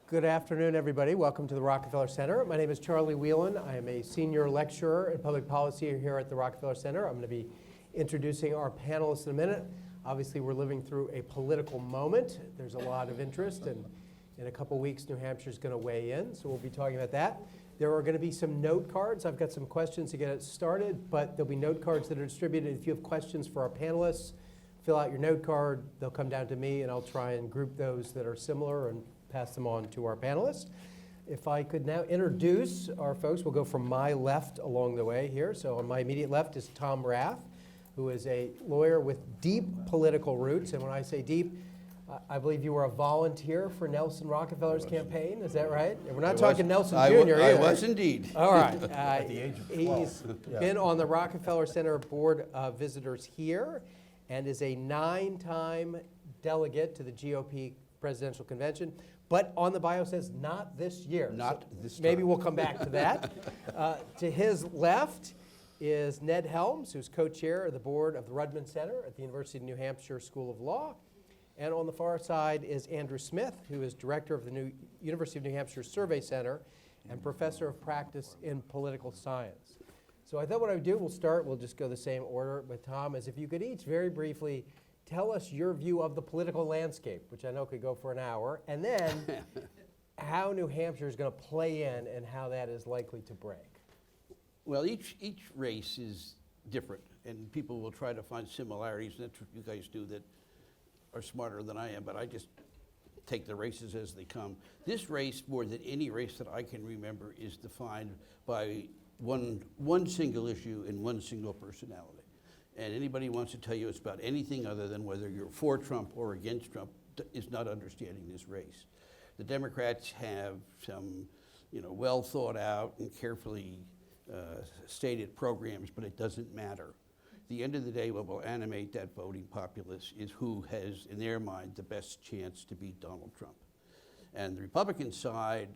Good afternoon, everybody. Welcome to the Rockefeller Center. My name is Charlie Whelan. I am a senior lecturer in public policy here at the Rockefeller Center. I'm going to be introducing our panelists in a minute. Obviously, we're living through a political moment. There's a lot of interest, and in a couple weeks, New Hampshire is going to weigh in, so we'll be talking about that. There are going to be some note cards. I've got some questions to get it started, but there'll be note cards that are distributed. If you have questions for our panelists, fill out your note card. They'll come down to me, and I'll try and group those that are similar and pass them on to our panelists. If I could now introduce our folks, we'll go from my left along the way here. So on my immediate left is Tom Rath, who is a lawyer with deep political roots. And when I say deep, I believe you were a volunteer for Nelson Rockefeller's campaign. Is that right? And we're not talking Nelson Jr. either. I was indeed. All right. At the age of 12. He's been on the Rockefeller Center Board of Visitors here and is a 9-time delegate to the GOP presidential convention. But on the bio says not this year. Not this time. Maybe we'll come back to that. To his left is Ned Helms, who's co-chair of the board of the Rudman Center at the University of New Hampshire School of Law. And on the far side is Andrew Smith, who is director of the University of New Hampshire Survey Center and professor of practice in political science. So I thought what I would do, we'll just go the same order with Tom, is if you could each very briefly tell us your view of the political landscape, which I know could go for an hour, and then how New Hampshire is going to play in and how that is likely to break. Well, each race is different, and people will try to find similarities, and that's what you guys do that are smarter than I am, but I just take the races as they come. This race, more than any race that I can remember, is defined by one single issue and one single personality. And anybody who wants to tell you it's about anything other than whether you're for Trump or against Trump is not understanding this race. The Democrats have some, well thought out and carefully stated programs, but it doesn't matter. At the end of the day, what will animate that voting populace is who has, in their mind, the best chance to beat Donald Trump. And the Republican side,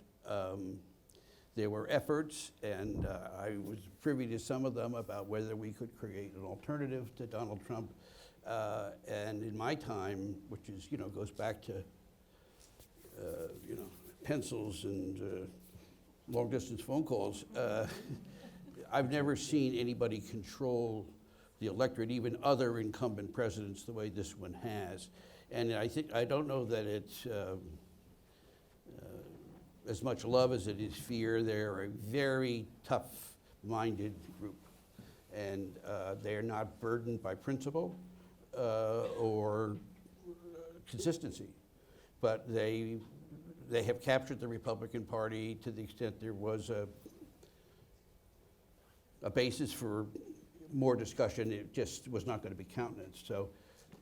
there were efforts, and I was privy to some of them about whether we could create an alternative to Donald Trump. And in my time, which is, goes back to, pencils and long-distance phone calls, I've never seen anybody control the electorate, even other incumbent presidents, the way this one has. And I don't know that it's as much love as it is fear. They're a very tough-minded group, and they're not burdened by principle or consistency. But they have captured the Republican Party to the extent there was a basis for more discussion. It just was not going to be countenanced. So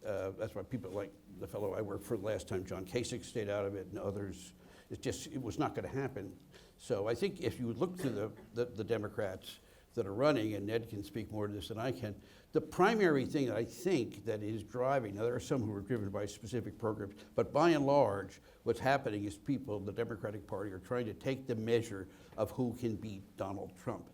that's why people like the fellow I worked for last time, John Kasich, stayed out of it, and others. It was not going to happen. So I think if you look to the Democrats that are running, and Ned can speak more to this than I can, the primary thing that I think that is driving, now there are some who are driven by specific programs, but by and large, what's happening is people, the Democratic Party, are trying to take the measure of who can beat Donald Trump.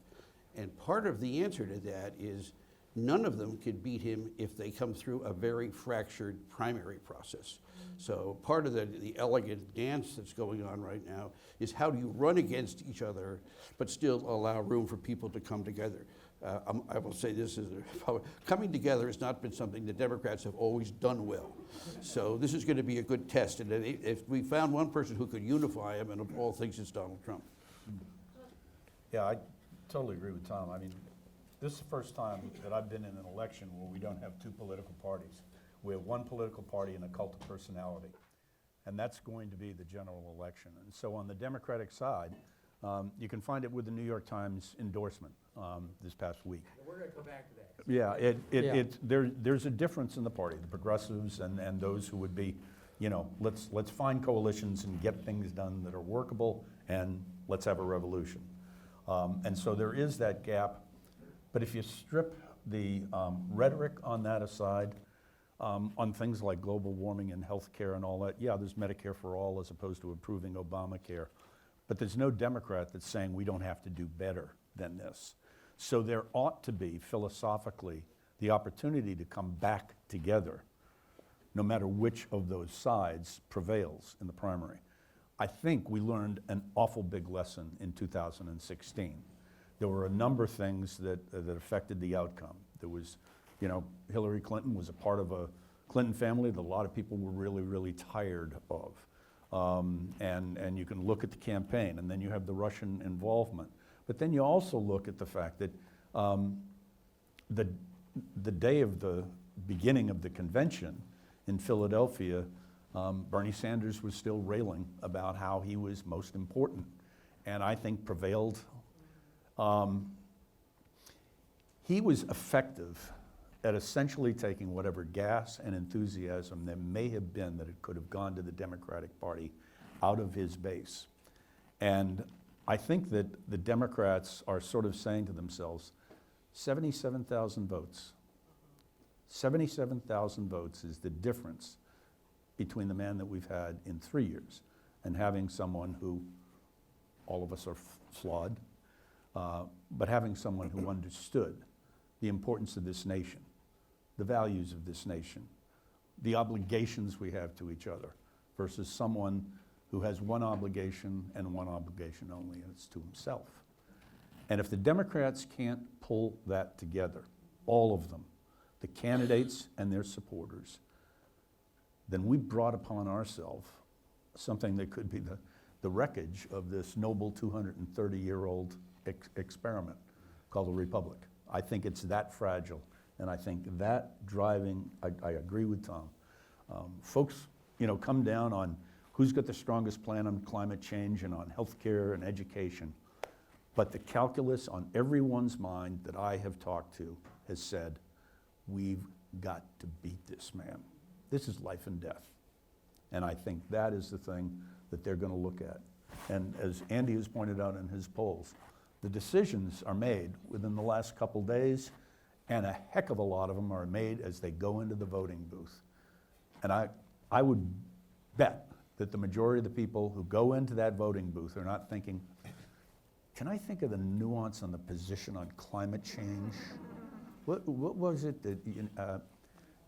And part of the answer to that is none of them could beat him if they come through a very fractured primary process. So part of the elegant dance that's going on right now is how do you run against each other but still allow room for people to come together. I will say this, coming together has not been something the Democrats have always done well. So this is going to be a good test. And if we found one person who could unify them, and of all things, it's Donald Trump. Yeah, I totally agree with Tom. I mean, this is the first time that I've been in an election where we don't have two political parties. We have one political party and a cult of personality. And that's going to be the general election. And so on the Democratic side, you can find it with the New York Times endorsement this past week. We're going to come back to that. Yeah, there's a difference in the party, the progressives and those who would be, let's find coalitions and get things done that are workable, and let's have a revolution. And so there is that gap. But if you strip the rhetoric on that aside, on things like global warming and health care and all that, yeah, there's Medicare for all as opposed to improving Obamacare. But there's no Democrat that's saying we don't have to do better than this. So there ought to be, philosophically, the opportunity to come back together, no matter which of those sides prevails in the primary. I think we learned an awful big lesson in 2016. There were a number of things that affected the outcome. There was, Hillary Clinton was a part of a Clinton family that a lot of people were really, really tired of. And you can look at the campaign, and then you have the Russian involvement. But then you also look at the fact that the day of the beginning of the convention in Philadelphia, Bernie Sanders was still railing about how he was most important, and I think prevailed. He was effective at essentially taking whatever gas and enthusiasm there may have been that it could have gone to the Democratic Party out of his base. And I think that the Democrats are sort of saying to themselves, 77,000 votes. 77,000 votes is the difference between the man that we've had in 3 years and having someone who, all of us are flawed, but having someone who understood the importance of this nation, the values of this nation, the obligations we have to each other, versus someone who has one obligation and one obligation only, and it's to himself. And if the Democrats can't pull that together, all of them, the candidates and their supporters, then we brought upon ourselves something that could be the wreckage of this noble 230-year-old experiment called the Republic. I think it's that fragile, and I think that driving, I agree with Tom. Folks, come down on who's got the strongest plan on climate change and on healthcare and education, but the calculus on everyone's mind that I have talked to has said, we've got to beat this man. This is life and death. And I think that is the thing that they're going to look at. And as Andy has pointed out in his polls, the decisions are made within the last couple days, and a heck of a lot of them are made as they go into the voting booth. And I would bet that the majority of the people who go into that voting booth are not thinking, can I think of the nuance on the position on climate change? What was it that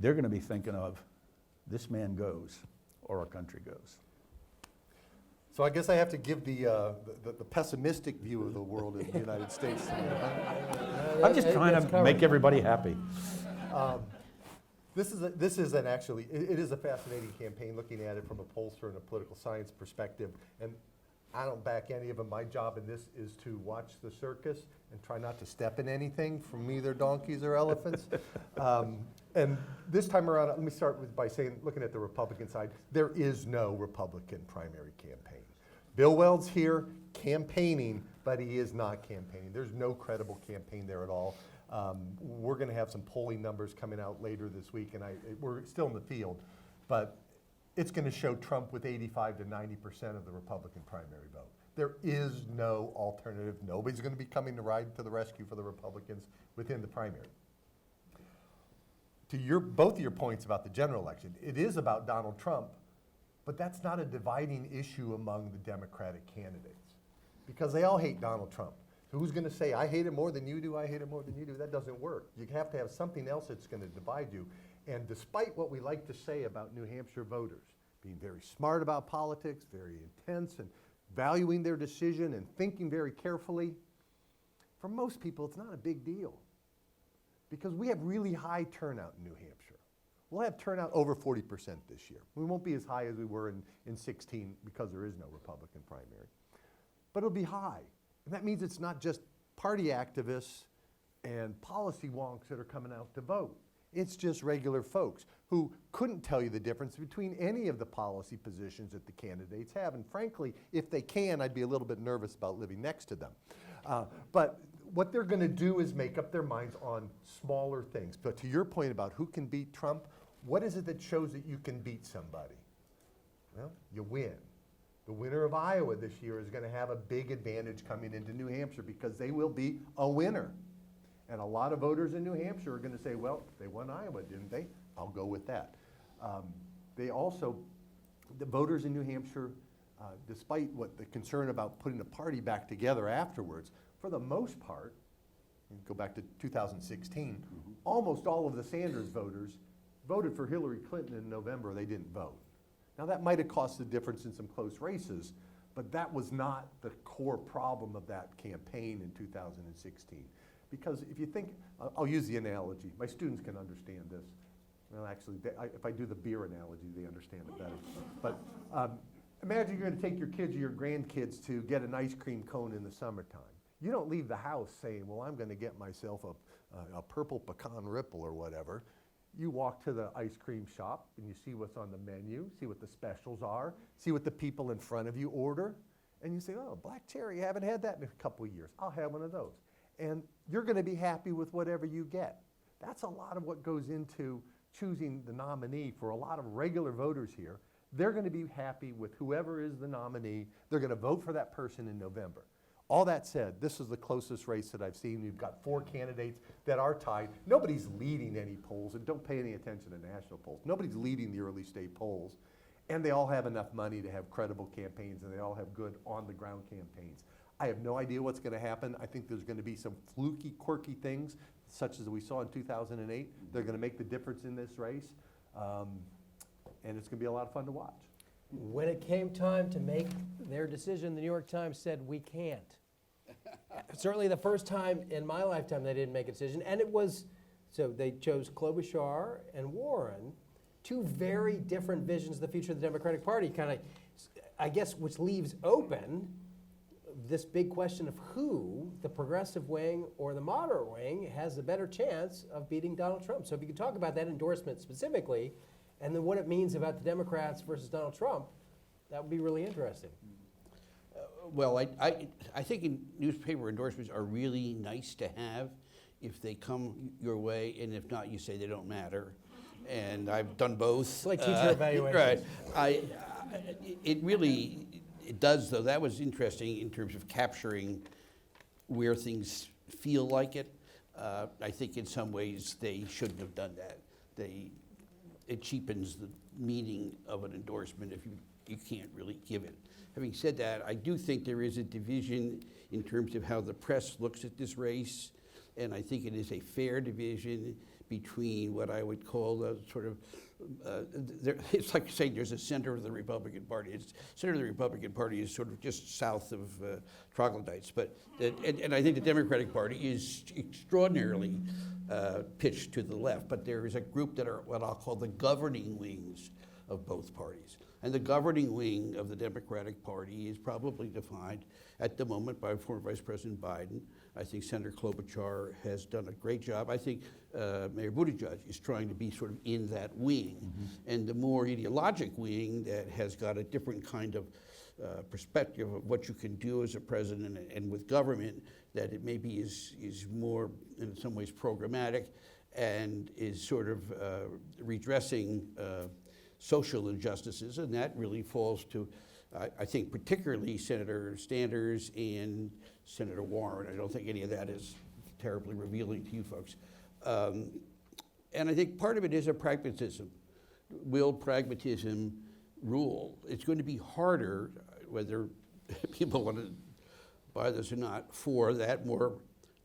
they're going to be thinking of? This man goes, or our country goes. So I guess I have to give the pessimistic view of the world in the United States today. I'm just trying to make everybody happy. This is it is a fascinating campaign looking at it from a pollster and a political science perspective. And I don't back any of them. My job in this is to watch the circus and try not to step in anything from either donkeys or elephants. And this time around, let me start by saying, looking at the Republican side, there is no Republican primary campaign. Bill Weld's here campaigning, but he is not campaigning. There's no credible campaign there at all. We're going to have some polling numbers coming out later this week, and we're still in the field, but it's going to show Trump with 85 to 90% of the Republican primary vote. There is no alternative. Nobody's going to be coming to ride to the rescue for the Republicans within the primary. To both of your points about the general election, it is about Donald Trump, but that's not a dividing issue among the Democratic candidates, because they all hate Donald Trump. So who's going to say, I hate him more than you do, I hate him more than you do? That doesn't work. You have to have something else that's going to divide you. And despite what we like to say about New Hampshire voters, being very smart about politics, very intense, and valuing their decision and thinking very carefully, for most people, it's not a big deal. Because we have really high turnout in New Hampshire. We'll have turnout over 40% this year. We won't be as high as we were in 16 because there is no Republican primary. But it'll be high. And that means it's not just party activists and policy wonks that are coming out to vote. It's just regular folks who couldn't tell you the difference between any of the policy positions that the candidates have. And frankly, if they can, I'd be a little bit nervous about living next to them. But what they're going to do is make up their minds on smaller things. But to your point about who can beat Trump, what is it that shows that you can beat somebody? Well, you win. The winner of Iowa this year is going to have a big advantage coming into New Hampshire because they will be a winner. And a lot of voters in New Hampshire are going to say, well, they won Iowa, didn't they? I'll go with that. The voters in New Hampshire, despite what the concern about putting the party back together afterwards, for the most part, go back to 2016, almost all of the Sanders voters voted for Hillary Clinton in November. They didn't vote. Now, that might have cost a difference in some close races, but that was not the core problem of that campaign in 2016. Because if you think, I'll use the analogy. My students can understand this. Well, actually, if I do the beer analogy, they understand it better. But imagine you're going to take your kids or your grandkids to get an ice cream cone in the summertime. You don't leave the house saying, well, I'm going to get myself a purple pecan ripple or whatever. You walk to the ice cream shop and you see what's on the menu, see what the specials are, see what the people in front of you order, and you say, oh, black cherry, haven't had that in a couple of years. I'll have one of those. And you're going to be happy with whatever you get. That's a lot of what goes into choosing the nominee for a lot of regular voters here. They're going to be happy with whoever is the nominee. They're going to vote for that person in November. All that said, this is the closest race that I've seen. We've got 4 candidates that are tied. Nobody's leading any polls, and don't pay any attention to national polls. Nobody's leading the early state polls, and they all have enough money to have credible campaigns, and they all have good on-the-ground campaigns. I have no idea what's going to happen. I think there's going to be some fluky, quirky things, such as we saw in 2008. They're going to make the difference in this race, and it's going to be a lot of fun to watch. When it came time to make their decision, the New York Times said, we can't. Certainly the first time in my lifetime they didn't make a decision, and it was, so they chose Klobuchar and Warren, 2 very different visions of the future of the Democratic Party, kind of, I guess, which leaves open this big question of who, the progressive wing or the moderate wing, has a better chance of beating Donald Trump. So if you could talk about that endorsement specifically, and then what it means about the Democrats versus Donald Trump, that would be really interesting. Well, I think newspaper endorsements are really nice to have if they come your way, and if not, you say they don't matter. And I've done both. It's like teacher evaluations. Right. It does, though. That was interesting in terms of capturing where things feel like it. I think in some ways they shouldn't have done that. It cheapens the meaning of an endorsement if you can't really give it. Having said that, I do think there is a division in terms of how the press looks at this race, and I think it is a fair division between what I would call the sort of, it's like saying there's a center of the Republican Party. Center of the Republican Party is sort of just south of troglodytes, and I think the Democratic Party is extraordinarily pitched to the left, but there is a group that are what I'll call the governing wings of both parties. And the governing wing of the Democratic Party is probably defined at the moment by former Vice President Biden. I think Senator Klobuchar has done a great job. I think Mayor Buttigieg is trying to be sort of in that wing. Mm-hmm. And the more ideologic wing that has got a different kind of perspective of what you can do as a president and with government, that it maybe is more, in some ways, programmatic and is sort of redressing social injustices, and that really falls to, I think, particularly Senator Sanders and Senator Warren. I don't think any of that is terribly revealing to you folks. And I think part of it is a pragmatism. Will pragmatism rule? It's going to be harder, whether people want to buy this or not, for that more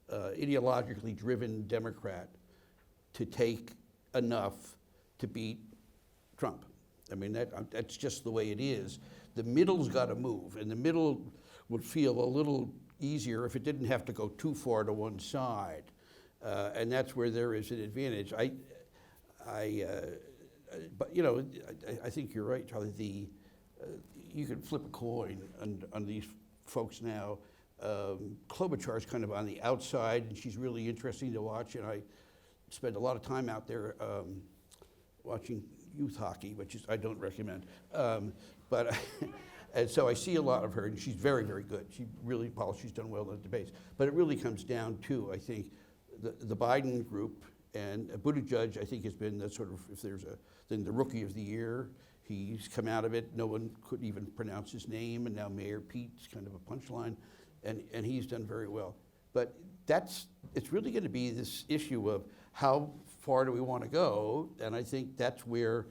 ideologically driven Democrat to take enough to beat Trump. I mean, that's just the way it is. The middle's got to move, and the middle would feel a little easier if it didn't have to go too far to one side, and that's where there is an advantage. But you know, I think you're right, Charlie. You can flip a coin on these folks now. Klobuchar's kind of on the outside, and she's really interesting to watch, and I spend a lot of time out there watching youth hockey, which I don't recommend. But and so I see a lot of her, and she's very, very good. She really polished. She's done well in the debates. But it really comes down to, I think, the Biden group, and Buttigieg, I think, has been the sort of, if there's a thing, the rookie of the year. He's come out of it. No one could even pronounce his name, and now Mayor Pete's kind of a punchline, and he's done very well. But it's really going to be this issue of how far do we want to go, and I think that's where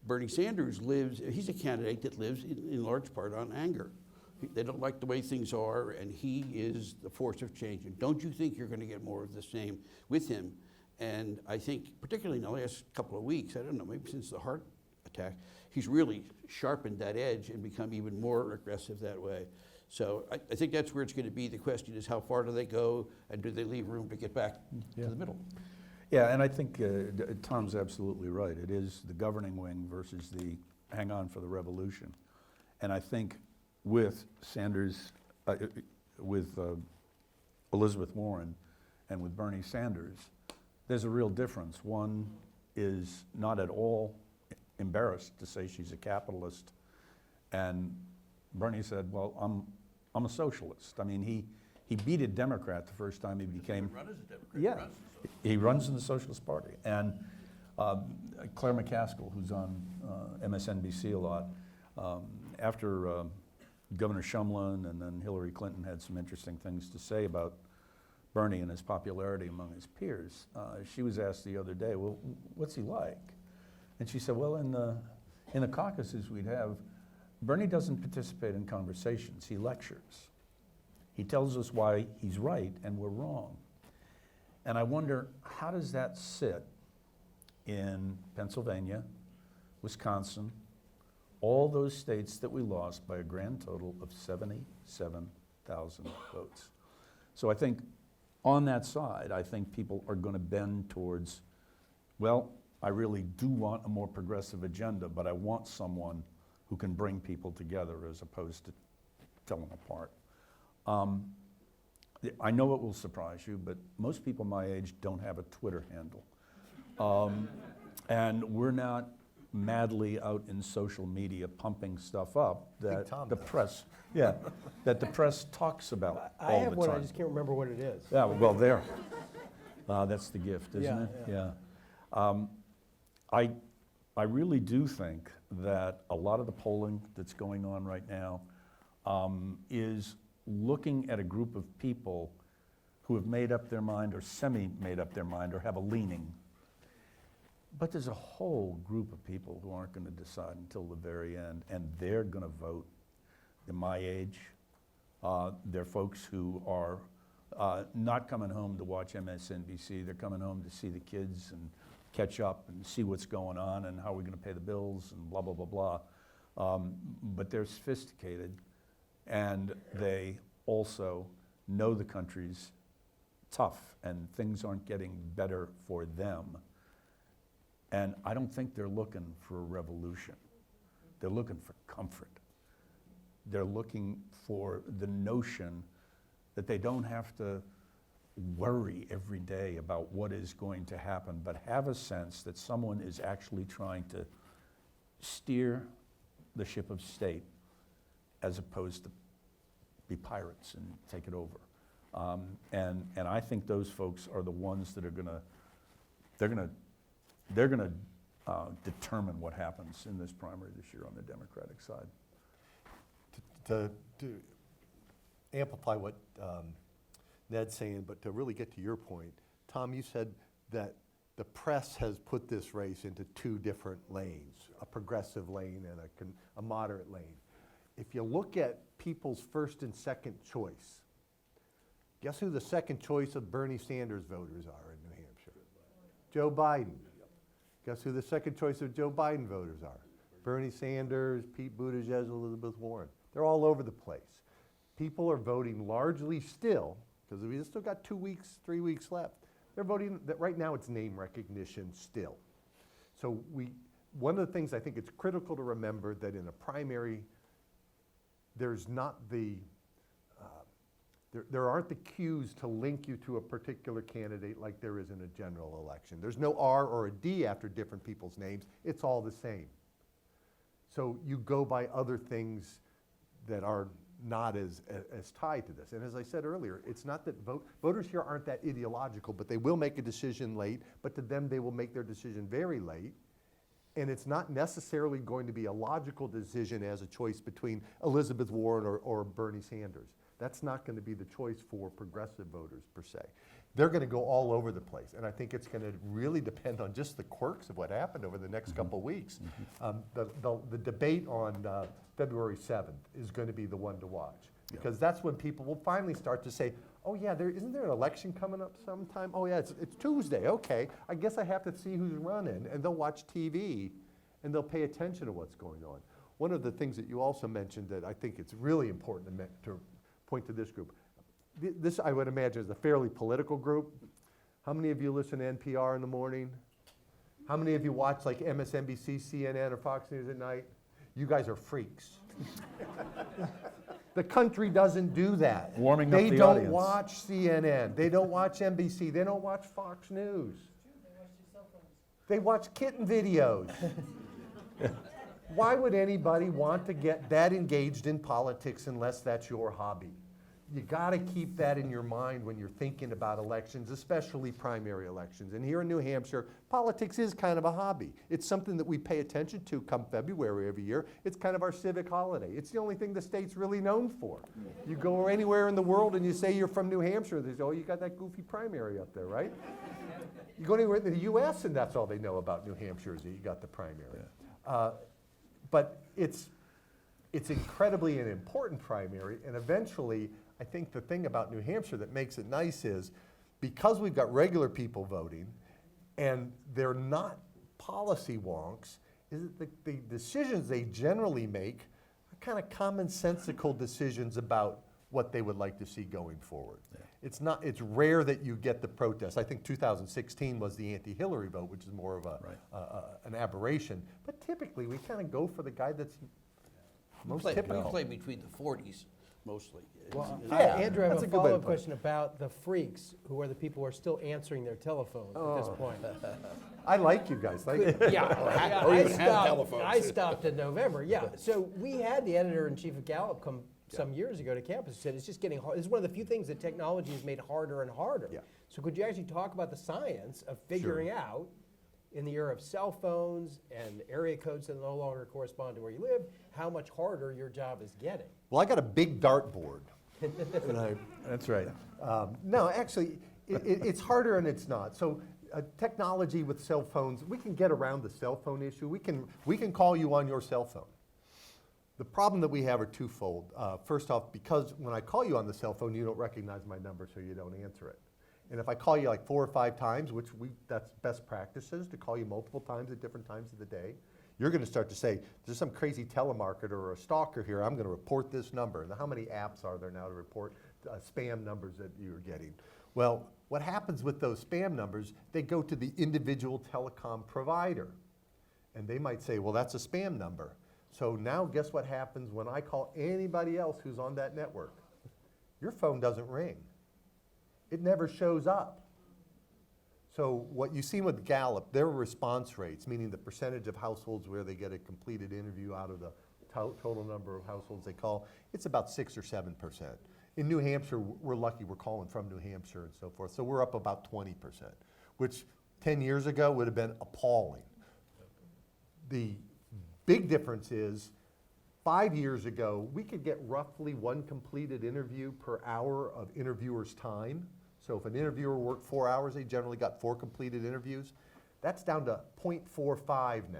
Bernie Sanders lives. He's a candidate that lives in large part on anger. They don't like the way things are, and he is the force of change. And don't you think you're going to get more of the same with him? And I think, particularly in the last couple of weeks, I don't know, maybe since the heart attack. He's really sharpened that edge and become even more aggressive that way. So I think that's where it's going to be. The question is, how far do they go, and do they leave room to get back to the middle? Yeah, and I think Tom's absolutely right. It is the governing wing versus the hang on for the revolution. And I think with Sanders, with Elizabeth Warren and with Bernie Sanders, there's a real difference. One is not at all embarrassed to say she's a capitalist, and Bernie said, well, I'm a socialist. I mean, he beat a Democrat the first time he became. He run as a Democrat. Yeah, he runs in the Socialist Party. And Claire McCaskill, who's on MSNBC a lot, after Governor Shumlin and then Hillary Clinton had some interesting things to say about Bernie and his popularity among his peers, she was asked the other day, well, what's he like? And she said, well, in the caucuses we'd have, Bernie doesn't participate in conversations, he lectures. He tells us why he's right and we're wrong. And I wonder, how does that sit in Pennsylvania, Wisconsin, all those states that we lost by a grand total of 77,000 votes? So I think on that side, I think people are going to bend towards, well, I really do want a more progressive agenda, but I want someone who can bring people together as opposed to tell them apart. I know it will surprise you, but most people my age don't have a Twitter handle. And we're not madly out in social media pumping stuff up that the press, that the press talks about I all have the one, time. I just can't remember what it is. Yeah, well, there. That's the gift, isn't Yeah, it? yeah. I really do think that a lot of the polling that's going on right now is looking at a group of people who have made up their mind or semi-made up their mind or have a leaning. But there's a whole group of people who aren't going to decide until the very end, and they're going to vote. They're my age. They're folks who are not coming home to watch MSNBC. They're coming home to see the kids and catch up and see what's going on and how we're going to pay the bills and blah, blah, blah, blah. But they're sophisticated, and they also know the country's tough and things aren't getting better for them. And I don't think they're looking for a revolution. They're looking for comfort. They're looking for the notion that they don't have to worry every day about what is going to happen, but have a sense that someone is actually trying to steer the ship of state as opposed to be pirates and take it over. And I think those folks are the ones that are they're gonna determine what happens in this primary this year on the Democratic side. To amplify what Ned's saying, but to really get to your point, Tom, you said that the press has put this race into two different lanes, a progressive lane and a moderate lane. If you look at people's first and second choice, guess who the second choice of Bernie Sanders voters are in New Hampshire? Joe Biden. Guess who the second choice of Joe Biden voters are? Bernie Sanders, Pete Buttigieg, Elizabeth Warren. They're all over the place. People are voting largely still, because we've still got 2 weeks, 3 weeks left. They're voting that right now it's name recognition still. So one of the things I think it's critical to remember that in a primary, there's not there aren't the cues to link you to a particular candidate like there is in a general election. There's no R or a D after different people's names. It's all the same. So you go by other things that are not as tied to this. And as I said earlier, it's not that voters here aren't that ideological, but they will make a decision late, but to them they will make their decision very late. And it's not necessarily going to be a logical decision as a choice between Elizabeth Warren or Bernie Sanders. That's not going to be the choice for progressive voters per se. They're going to go all over the place. And I think it's going to really depend on just the quirks of what happened over the next couple of weeks. The debate on February 7th is going to be the one to watch. Because that's when people will finally start to say, oh yeah, isn't there an election coming up sometime? Oh yeah, it's Tuesday, okay. I guess I have to see who's running. And they'll watch TV and they'll pay attention to what's going on. One of the things that you also mentioned that I think it's really important to point to this group. This, I would imagine, is a fairly political group. How many of you listen to NPR in the morning? How many of you watch like MSNBC, CNN, or Fox News at night? You guys are freaks. The country doesn't do that. Warming up the They don't audience. watch CNN. They don't watch NBC. They don't watch Fox News. They watch kitten videos. Why would anybody want to get that engaged in politics unless that's your hobby? You got to keep that in your mind when you're thinking about elections, especially primary elections. And here in New Hampshire, politics is kind of a hobby. It's something that we pay attention to come February every year. It's kind of our civic holiday. It's the only thing the state's really known for. You go anywhere in the world and you say you're from New Hampshire, they say, oh, you got that goofy primary up there, right? You go anywhere in the US and that's all they know about New Hampshire is that you got the primary. But it's incredibly an important primary, and eventually, I think the thing about New Hampshire that makes it nice is because we've got regular people voting and they're not policy wonks, is that the decisions they generally make are kind of commonsensical decisions about what they would like to see going forward. Yeah. It's rare that you get the protest. I think 2016 was the anti-Hillary vote, which is more of an aberration. But typically, we kind of go for the guy that's most typical. We play between the 40s mostly. Well, Yeah, Andrew, I have that's a a good way to follow-up put it. question about the freaks, who are the people who are still answering their telephones at this point. I like you guys. Yeah, Or even have telephones. I stopped in November, yeah. So we had the editor-in-chief of Gallup come some years ago to campus and said it's just getting hard. It's one of the few things that technology has made harder and harder. Yeah. So could you actually talk about the science of figuring out, in the era of cell phones and area codes that no longer correspond to where you live, how much harder your job is getting? Well, I got a big dartboard. That's right. No, actually, it's harder and it's not. So technology with cell phones, we can get around the cell phone issue. We can call you on your cell phone. The problem that we have are twofold. First off, because when I call you on the cell phone, you don't recognize my number, so you don't answer it. And if I call you like 4 or 5 times, which that's best practices, to call you multiple times at different times of the day, you're going to start to say, there's some crazy telemarketer or a stalker here, I'm going to report this number. And how many apps are there now to report spam numbers that you're getting? Well, what happens with those spam numbers, they go to the individual telecom provider. And they might say, well, that's a spam number. So now guess what happens when I call anybody else who's on that network? Your phone doesn't ring. It never shows up. So what you see with Gallup, their response rates, meaning the percentage of households where they get a completed interview out of the total number of households they call, it's about 6 or 7%. In New Hampshire, we're lucky we're calling from New Hampshire and so forth, so we're up about 20%, which 10 years ago would have been appalling. The big difference is 5 years ago, we could get roughly 1 completed interview per hour of interviewer's time. So if an interviewer worked 4 hours, they generally got 4 completed interviews. That's down to 0.45 now.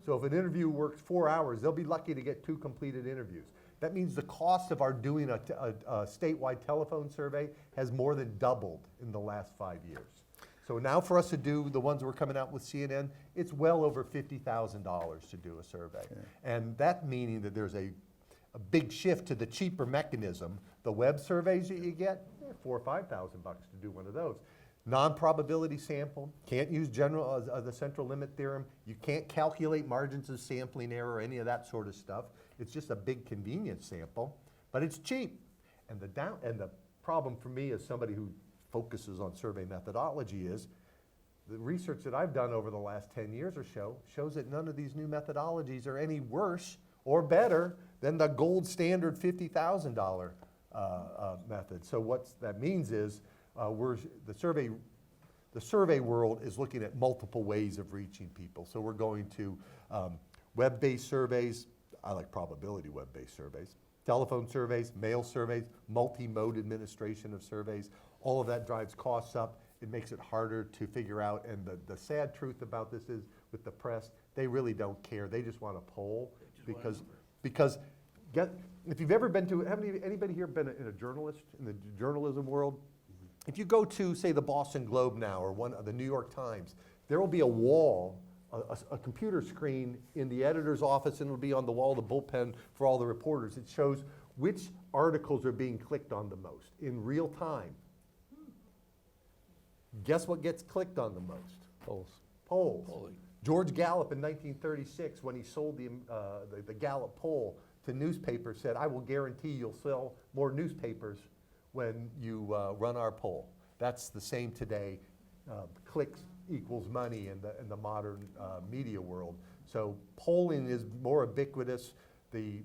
So if an interview works 4 hours, they'll be lucky to get 2 completed interviews. That means the cost of our doing a statewide telephone survey has more than doubled in the last 5 years. So now for us to do the ones we're coming out with CNN, it's well over $50,000 to do a survey. Yeah. And that meaning that there's a big shift to the cheaper mechanism. The web surveys that you get, $4,000 or $5,000 to do one of those. Non-probability sample, can't use the central limit theorem. You can't calculate margins of sampling error or any of that sort of stuff. It's just a big convenience sample, but it's cheap. And the problem for me as somebody who focuses on survey methodology is the research that I've done over the last 10 years or so shows that none of these new methodologies are any worse or better than the gold standard $50,000 method. So what that means is the survey world is looking at multiple ways of reaching people. So we're going to web-based surveys. I like probability web-based surveys. Telephone surveys, mail surveys, multi-mode administration of surveys. All of that drives costs up. It makes it harder to figure out. And the sad truth about this is with the press, they really don't care. They just want a poll because if you've ever been to, anybody here been in the journalism world? If you go to, say, the Boston Globe now or the New York Times, there will be a wall a computer screen in the editor's office, and it'll be on the wall, the bullpen for all the reporters. It shows which articles are being clicked on the most in real time. Guess what gets clicked on the most? Polls. Polls. Polling. George Gallup in 1936, when he sold the Gallup poll to newspapers, said, "I will guarantee you'll sell more newspapers when you run our poll." That's the same today. Clicks equals money in the modern media world. So polling is more ubiquitous. The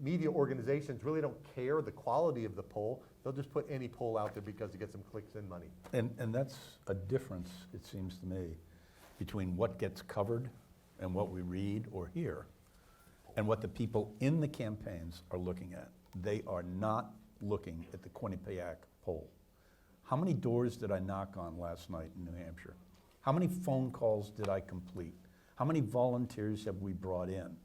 media organizations really don't care the quality of the poll. They'll just put any poll out there because it gets them clicks and money. And that's a difference, it seems to me, between what gets covered and what we read or hear, and what the people in the campaigns are looking at. They are not looking at the Quinnipiac poll. How many doors did I knock on last night in New Hampshire? How many phone calls did I complete? How many volunteers have we brought in?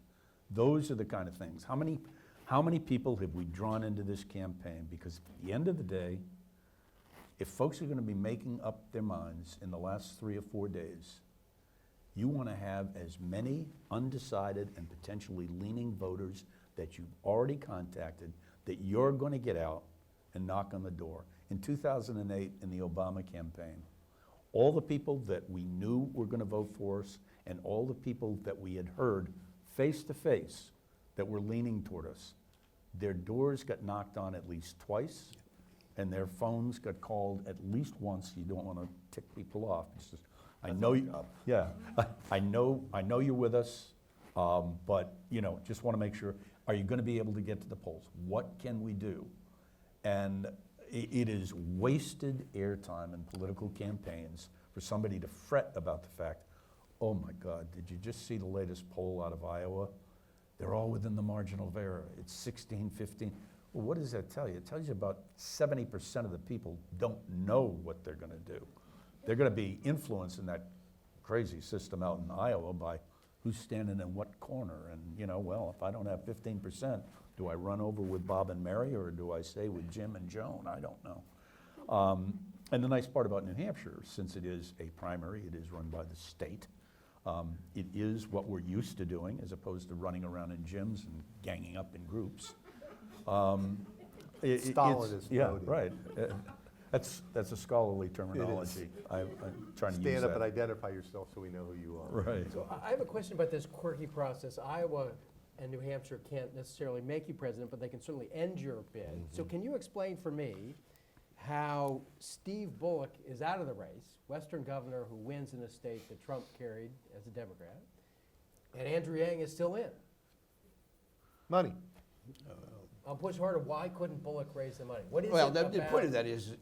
Those are the kind of things. How many people have we drawn into this campaign? Because at the end of the day, if folks are going to be making up their minds in the last 3 or 4 days, you want to have as many undecided and potentially leaning voters that you've already contacted that you're going to get out and knock on the door. In 2008, in the Obama campaign, all the people that we knew were going to vote for us and all the people that we had heard face to face that were leaning toward us, their doors got knocked on at least twice, and their phones got called at least once. You don't want to tick people off. It's just, I know you. Yeah, I know you're with us, but just want to make sure. Are you going to be able to get to the polls? What can we do? And it is wasted airtime in political campaigns for somebody to fret about the fact, oh my God, did you just see the latest poll out of Iowa? They're all within the margin of error. It's 16, 15. Well, what does that tell you? It tells you about 70% of the people don't know what they're going to do. They're going to be influenced in that crazy system out in Iowa by who's standing in what corner. And, well, if I don't have 15%, do I run over with Bob and Mary, or do I stay with Jim and Joan? I don't know. And the nice part about New Hampshire, since it is a primary, it is run by the state. It is what we're used to doing, as opposed to running around in gyms and ganging up in groups. Stalinist yeah, voting. right. That's a scholarly terminology. I'm trying to use Stand that. up and identify yourself so we know who you are. Right. So I have a question about this quirky process. Iowa and New Hampshire can't necessarily make you president, but they can certainly end your bid. So can you explain for me how Steve Bullock is out of the race, Western governor who wins in a state that Trump carried as a Democrat, and Andrew Yang is still in? Money. I'll push harder. Why couldn't Bullock raise the money? What is Well, it the about point of that is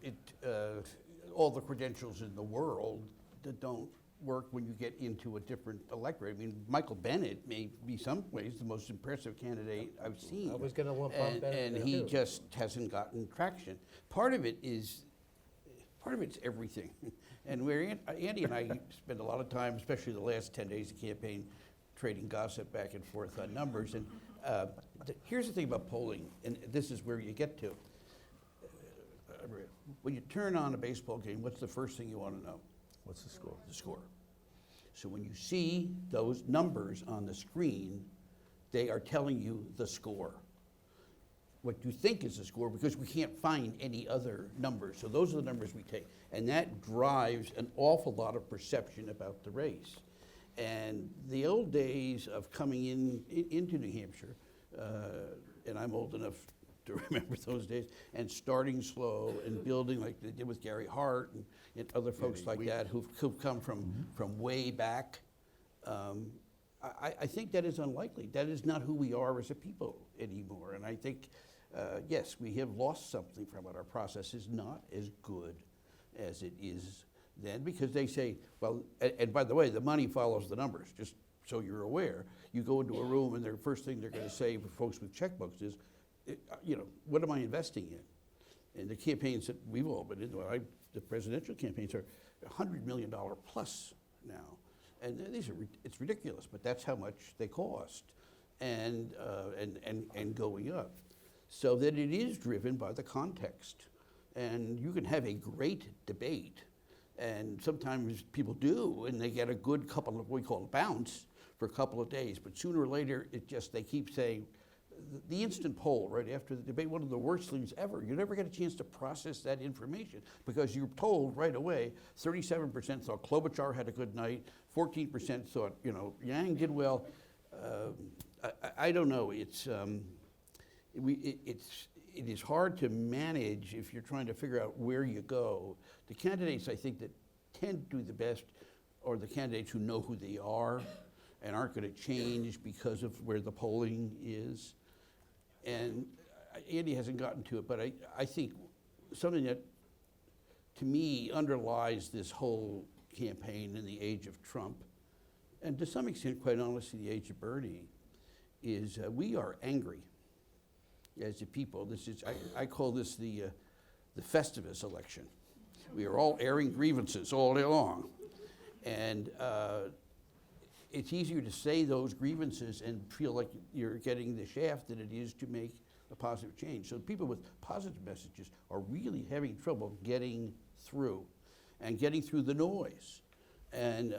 all the credentials in the world that don't work when you get into a different electorate. I mean, Michael Bennett may be some ways the most impressive candidate I've seen. I was going to lump on Bennett And there, he too. just hasn't gotten traction. Part of it's everything. And where Andy and I spend a lot of time, especially the last 10 days of campaign, trading gossip back and forth on numbers. And here's the thing about polling, and this is where you get to. When you turn on a baseball game, what's the first thing you want to know? What's the score? The score. So when you see those numbers on the screen, they are telling you the score. What you think is the score, because we can't find any other numbers. So those are the numbers we take. And that drives an awful lot of perception about the race. And the old days of coming into New Hampshire, and I'm old enough to remember those days, and starting slow and building like they did with Gary Hart and other folks like that who've come from way back. I think that is unlikely. That is not who we are as a people anymore. And I think, yes, we have lost something from it. Our process is not as good as it is then, because they say, well, and by the way, the money follows the numbers, just so you're aware. You go into a room and the first thing they're going to say for folks with checkbooks is, what am I investing in? And the campaigns that we've all been in, the presidential campaigns are $100 million plus now. And it's ridiculous, but that's how much they cost and going up. So that it is driven by the context. And you can have a great debate And sometimes people do, and they get a good couple of, what we call a bounce for a couple of days. But sooner or later, they keep saying, the instant poll right after the debate, one of the worst things ever. You never get a chance to process that information because you're told right away, 37% thought Klobuchar had a good night, 14% thought, Yang did well. I don't know. It is hard to manage if you're trying to figure out where you go. The candidates, I think, that tend to do the best are the candidates who know who they are and aren't going to change because of where the polling is. And Andy hasn't gotten to it, but I think something that, to me, underlies this whole campaign in the age of Trump, and to some extent, quite honestly, the age of Bernie, is we are angry as a people. I call this the Festivus election. We are all airing grievances all day long. And it's easier to say those grievances and feel like you're getting the shaft than it is to make a positive change. So people with positive messages are really having trouble getting through and getting through the noise. And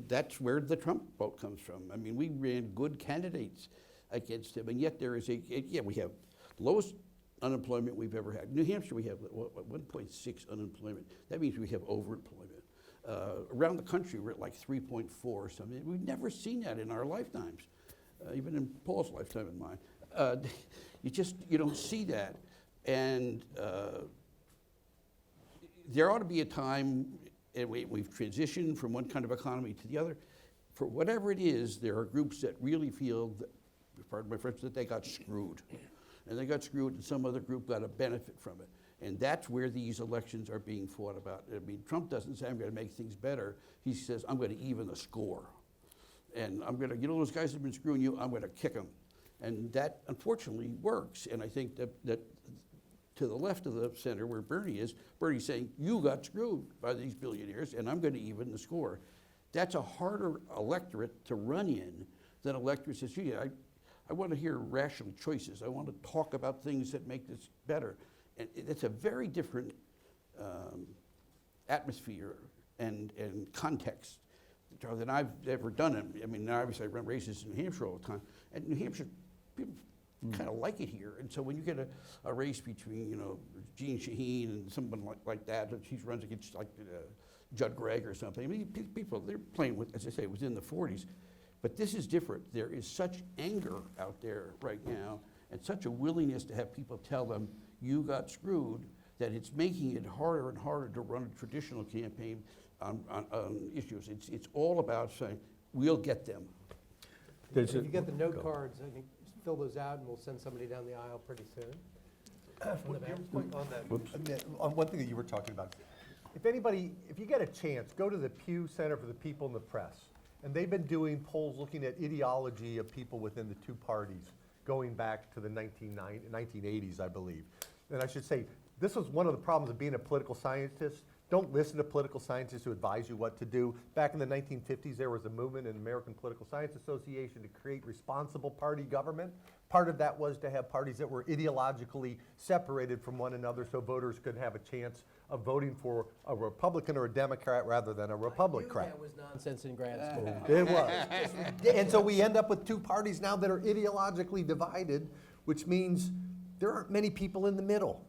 that's where the Trump vote comes from. I mean, we ran good candidates against him, and yet there is we have the lowest unemployment we've ever had. New Hampshire, we have 1.6 unemployment. That means we have overemployment. Around the country, we're at like 3.4 or something. We've never seen that in our lifetimes, even in Paul's lifetime and mine. You don't see that. And there ought to be a time, and we've transitioned from one kind of economy to the other. For whatever it is, there are groups that really feel, pardon my French, that they got screwed. And they got screwed and some other group got a benefit from it. And that's where these elections are being fought about. I mean, Trump doesn't say, I'm going to make things better. He says, I'm going to even the score. And I'm going to, those guys that have been screwing you, I'm going to kick them. And that, unfortunately, works. And I think that to the left of the center, where Bernie is, Bernie's saying, you got screwed by these billionaires, and I'm going to even the score. That's a harder electorate to run in than an electorate says, gee, I want to hear rational choices. I want to talk about things that make this better. And it's a very different atmosphere and context than I've ever done it. I mean, obviously I run races in New Hampshire all the time. And New Hampshire, people kind of like it here. And so when you get a race between, Jean Shaheen and someone like that, and she runs against like Judd Gregg or something, I mean, people, they're playing with, as I say, within the 40s. But this is different. There is such anger out there right now and such a willingness to have people tell them, you got screwed, that it's making it harder and harder to run a traditional campaign on issues. It's all about saying, we'll get them. If you get the note cards, I think fill those out and we'll send somebody down the aisle pretty soon. On one thing that you were talking about, if you get a chance, go to the Pew Center for the People and the Press. And they've been doing polls looking at ideology of people within the two parties going back to the 1980s, I believe. And I should say, this was one of the problems of being a political scientist. Don't listen to political scientists who advise you what to do. Back in the 1950s, there was a movement in the American Political Science Association to create responsible party government. Part of that was to have parties that were ideologically separated from one another so voters could have a chance of voting for a Republican or a Democrat rather than a Republican. That was nonsense in grad school. It was. And so we end up with two parties now that are ideologically divided, which means there aren't many people in the middle.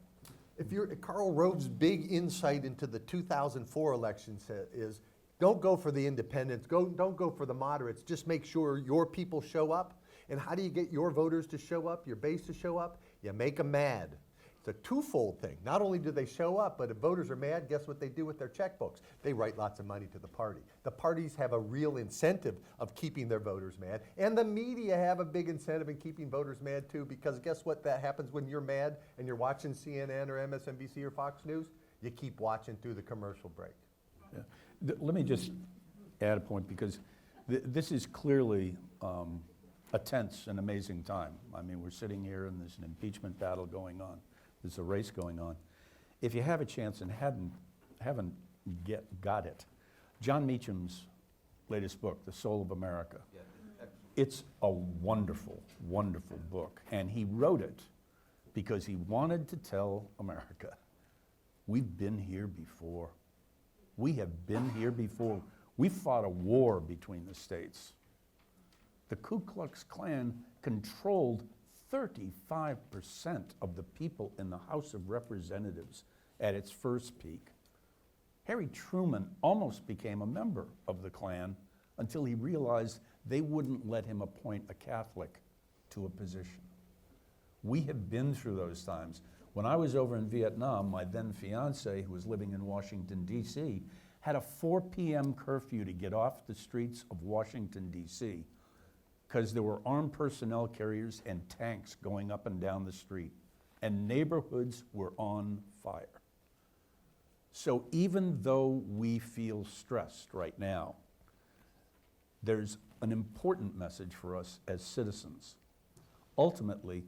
Karl Rove's big insight into the 2004 election is, don't go for the independents, don't go for the moderates, just make sure your people show up. And how do you get your voters to show up, your base to show up? You make them mad. It's a twofold thing. Not only do they show up, but if voters are mad, guess what they do with their checkbooks? They write lots of money to the party. The parties have a real incentive of keeping their voters mad. And the media have a big incentive in keeping voters mad too, because guess what that happens when you're mad and you're watching CNN or MSNBC or Fox News? You keep watching through the commercial break. Yeah. Let me just add a point, because this is clearly a tense and amazing time. I mean, we're sitting here and there's an impeachment battle going on. There's a race going on. If you have a chance and haven't got it, John Meacham's latest book, The Soul of America, it's a wonderful, wonderful book. And he wrote it because he wanted to tell America, we've been here before. We have been here before. We fought a war between the states. The Ku Klux Klan controlled 35% of the people in the House of Representatives at its first peak. Harry Truman almost became a member of the Klan until he realized they wouldn't let him appoint a Catholic to a position. We have been through those times. When I was over in Vietnam, my then fiance, who was living in Washington, D.C., had a 4 p.m. curfew to get off the streets of Washington, D.C., because there were armed personnel carriers and tanks going up and down the street, and neighborhoods were on fire. So even though we feel stressed right now, there's an important message for us as citizens. Ultimately,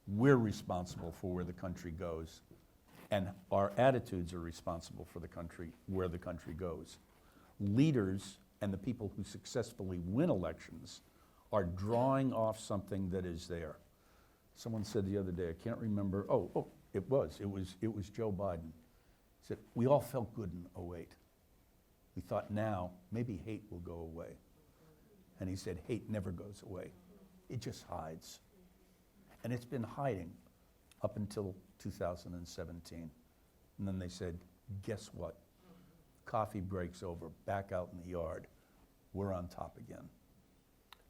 we're responsible for where the country goes, and our attitudes are responsible for the country, where the country goes. Leaders and the people who successfully win elections are drawing off something that is there. Someone said the other day, I can't remember, it was Joe Biden. He said, we all felt good in '08. We thought now, maybe hate will go away. And he said, hate never goes away. It just hides. And it's been hiding up until 2017. And then they said, guess what? Coffee breaks over, back out in the yard. We're on top again.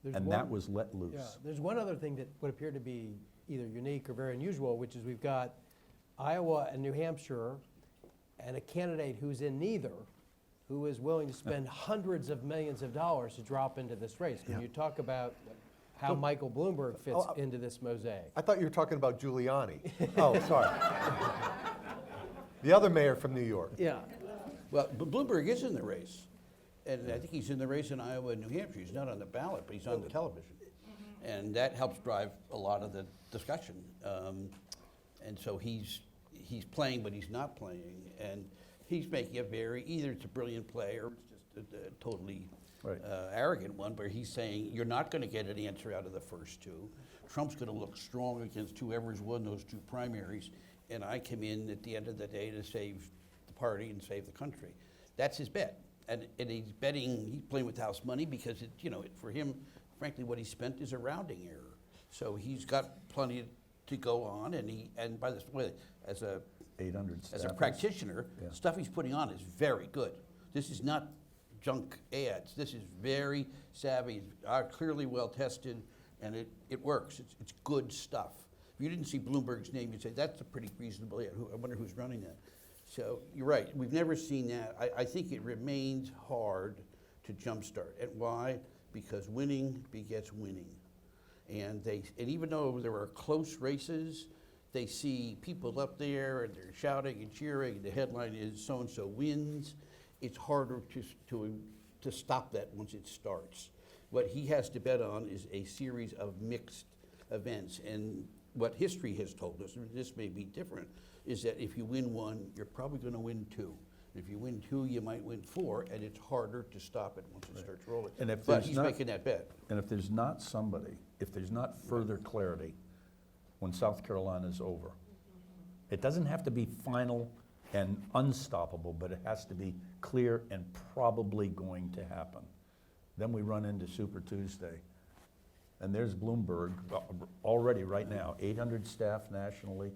That was let loose. Yeah, there's one other thing that would appear to be either unique or very unusual, which is we've got Iowa and New Hampshire and a candidate who's in neither, who is willing to spend hundreds of millions of dollars to drop into this race. When you talk about how Michael Bloomberg fits into this mosaic. I thought you were talking about Giuliani. Oh, sorry. The other mayor from New York. Yeah. Well, but Bloomberg is in the race. And I think he's in the race in Iowa and New Hampshire. He's not on the ballot, but he's on the television. And that helps drive a lot of the discussion. And so he's playing, but he's not playing. And he's making a either it's a brilliant play or it's just a totally arrogant one, where he's saying, you're not going to get an answer out of the first two. Trump's going to look strong against whoever's won those two primaries. And I come in at the end of the day to save the party and save the country. That's his bet. And he's playing with house money because for him, frankly, what he spent is a rounding error. So he's got plenty to go on, and by the way, as a 800 as a practitioner, stuff he's putting on is very good. This is not junk ads. This is very savvy, clearly well tested, and it works. It's good stuff. If you didn't see Bloomberg's name, you'd say that's a pretty reasonable ad. I wonder who's running that. So you're right, we've never seen that. I think it remains hard to jumpstart. And why? Because winning begets winning. And even though there are close races, they see people up there and they're shouting and cheering, and the headline is so-and-so wins. It's harder to stop that once it starts. What he has to bet on is a series of mixed events. And what history has told us, and this may be different, is that if you win one, you're probably going to win two. If you win two, you might win four, and it's harder to stop it once it starts rolling. But he's making that bet. And if there's not further clarity when South Carolina is over, it doesn't have to be final and unstoppable, but it has to be clear and probably going to happen. Then we run into Super Tuesday. And there's Bloomberg already right now, 800 staff nationally,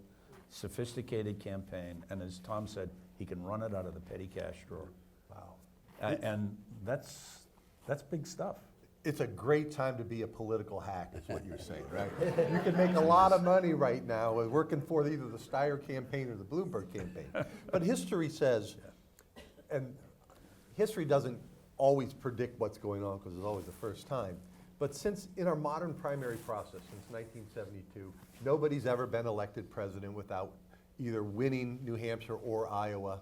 sophisticated campaign, and as Tom said, he can run it out of the petty cash drawer. Wow. And that's big stuff. It's a great time to be a political hack, is what you're saying, right? You can make a lot of money right now working for either the Steyer campaign or the Bloomberg campaign. But history says, and history doesn't always predict what's going on because it's always the first time, but since in our modern primary process, since 1972, nobody's ever been elected president without either winning New Hampshire or Iowa.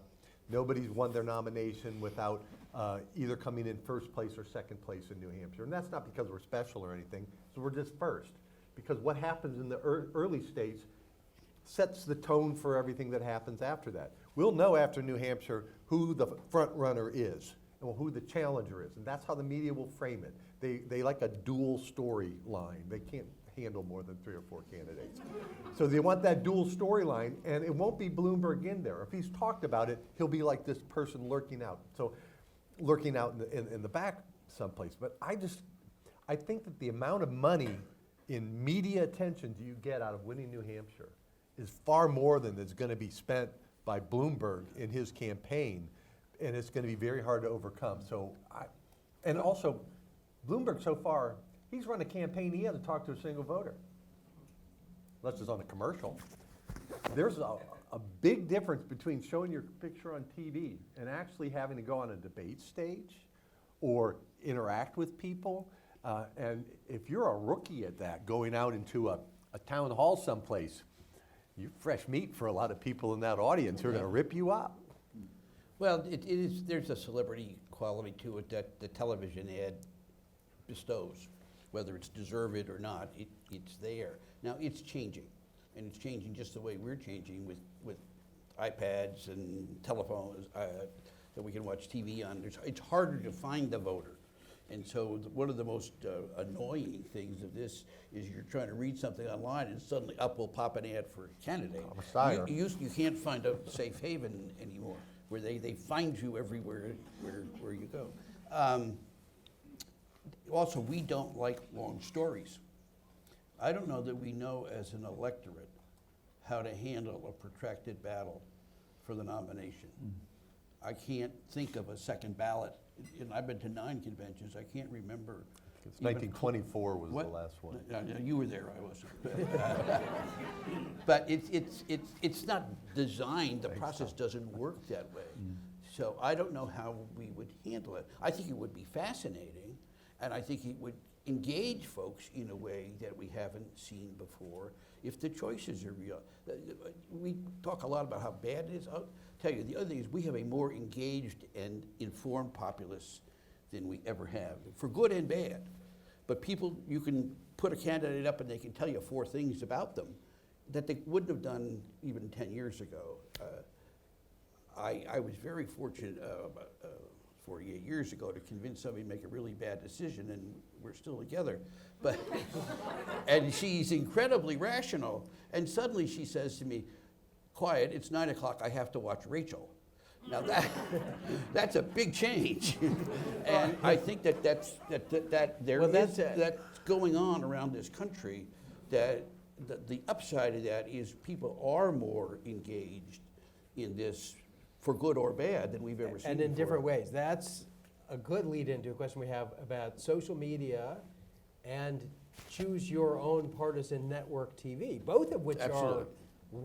Nobody's won their nomination without either coming in first place or second place in New Hampshire. And that's not because we're special or anything, so we're just first. Because what happens in the early states sets the tone for everything that happens after that. We'll know after New Hampshire who the front runner is and who the challenger is. And that's how the media will frame it. They like a dual storyline. They can't handle more than 3 or 4 candidates. So they want that dual storyline, and it won't be Bloomberg in there. If he's talked about it, he'll be like this person lurking out. So lurking out in the back someplace. But I think that the amount of money in media attention do you get out of winning New Hampshire is far more than is going to be spent by Bloomberg in his campaign, and it's going to be very hard to overcome. And also, Bloomberg so far, he's run a campaign, he hasn't talked to a single voter, unless it's on a commercial. There's a big difference between showing your picture on TV and actually having to go on a debate stage or interact with people. And if you're a rookie at that, going out into a town hall someplace, you're fresh meat for a lot of people in that audience who are going to rip you up. Well, there's a celebrity quality to it that the television ad bestows. Whether it's deserved or not, it's there. Now, it's changing, and it's changing just the way we're changing with iPads and telephones that we can watch TV on. It's harder to find the voter. And so one of the most annoying things of this is you're trying to read something online and suddenly up will pop an ad for a candidate. You can't find a safe haven anymore where they find you everywhere where you go. Also, we don't like long stories. I don't know that we know as an electorate how to handle a protracted battle for the nomination. I can't think of a second ballot. And I've been to 9 conventions. I can't remember. It's 1924 was the last one. You were there, I wasn't. But it's not designed, the process doesn't work that way. So I don't know how we would handle it. I think it would be fascinating, and I think it would engage folks in a way that we haven't seen before if the choices are real. We talk a lot about how bad it is. I'll tell you, the other thing is we have a more engaged and informed populace than we ever have, for good and bad. But people, you can put a candidate up and they can tell you 4 things about them that they wouldn't have done even 10 years ago. I was very fortunate about 48 years ago to convince somebody to make a really bad decision, and we're still together. But and she's incredibly rational, and suddenly she says to me, "Quiet, it's 9 o'clock, I have to watch Rachel." Now that's a big change, and I think that's going on around this country. That the upside of that is people are more engaged in this, for good or bad, than we've ever seen. And in before. different ways. That's a good lead into a question we have about social media and choose your own partisan network TV, both of which Absolutely.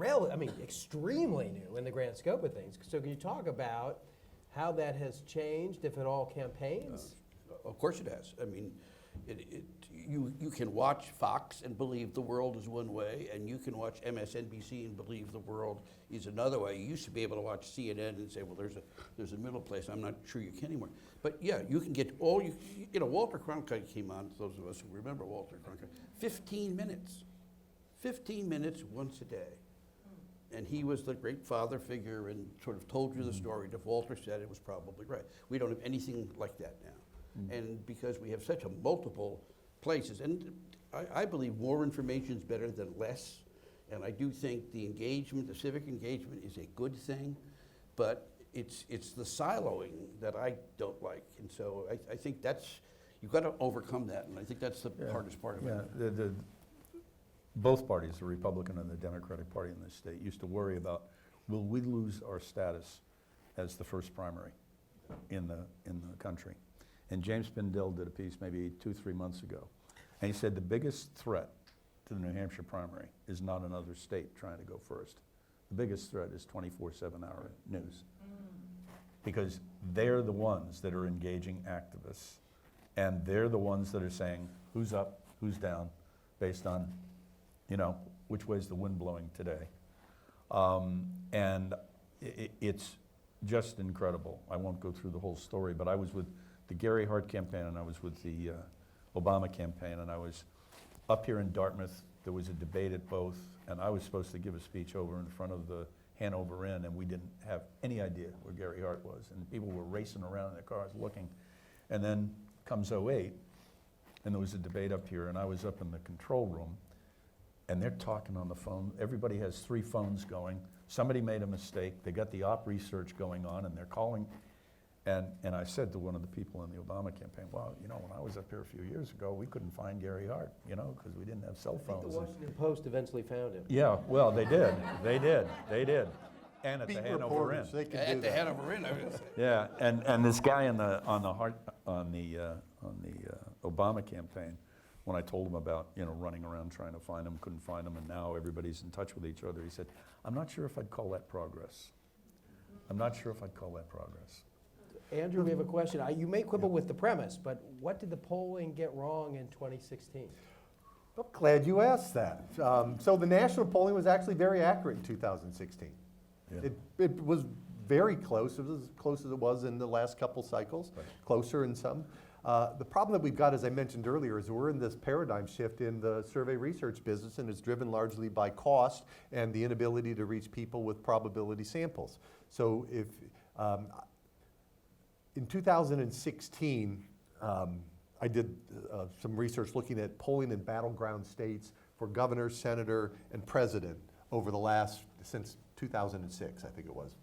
are extremely new in the grand scope of things. So can you talk about how that has changed, if at all, campaigns? Of course it has. I mean, you can watch Fox and believe the world is one way, and you can watch MSNBC and believe the world is another way. You used to be able to watch CNN and say, well, there's a middle place. I'm not sure you can anymore. But yeah, you can get all Walter Cronkite came on, those of us who remember Walter Cronkite, 15 minutes. 15 minutes once a day. And he was the great father figure and sort of told you the story. If Walter said it was probably right. We don't have anything like that now. And because we have such a multiple places, and I believe more information is better than less, and I do think the engagement, the civic engagement, is a good thing, but it's the siloing that I don't like, and so I think you've got to overcome that, and I think that's the hardest part of it. Both parties, the Republican and the Democratic Party in this state, used to worry about, will we lose our status as the first primary in the country? And James Pindell did a piece maybe 2-3 months ago. And he said the biggest threat to the New Hampshire primary is not another state trying to go first. The biggest threat is 24/7 hour news. Because they're the ones that are engaging activists. And they're the ones that are saying who's up, who's down, based on, which way's the wind blowing today. And it's just incredible. I won't go through the whole story, but I was with the Gary Hart campaign, and I was with the Obama campaign, and I was up here in Dartmouth. There was a debate at both, and I was supposed to give a speech over in front of the Hanover Inn, and we didn't have any idea where Gary Hart was, and people were racing around in their cars looking. And then comes 08, and there was a debate up here, and I was up in the control room, and they're talking on the phone. Everybody has 3 phones going. Somebody made a mistake. They got the op research going on, and they're calling. And I said to one of the people in the Obama campaign, well, you know, when I was up here a few years ago, we couldn't find Gary Hart, you know, because we didn't have cell I think phones. the Washington Post eventually found him. Yeah, well, they did. They did. They did. And at the Beat Hanover Inn. reporters, they can do At the that. Hanover Inn, I was gonna say. Yeah, and this guy on the Obama campaign, when I told him about, you know, running around trying to find him, couldn't find him, and now everybody's in touch with each other, he said, I'm not sure if I'd call that progress. I'm not sure if I'd call that progress. Andrew, we have a question. You may quibble with the premise, but what did the polling get wrong in 2016? I'm glad you asked that. So the national polling was actually very accurate in 2016. Yeah. It was very close. It was as close as it was in the last couple cycles, Right. closer in some. The problem that we've got, as I mentioned earlier, is we're in this paradigm shift in the survey research business, and it's driven largely by cost and the inability to reach people with probability samples. So if in 2016, I did some research looking at polling in battleground states for governor, senator, and president over the last, since 2006, I think it was,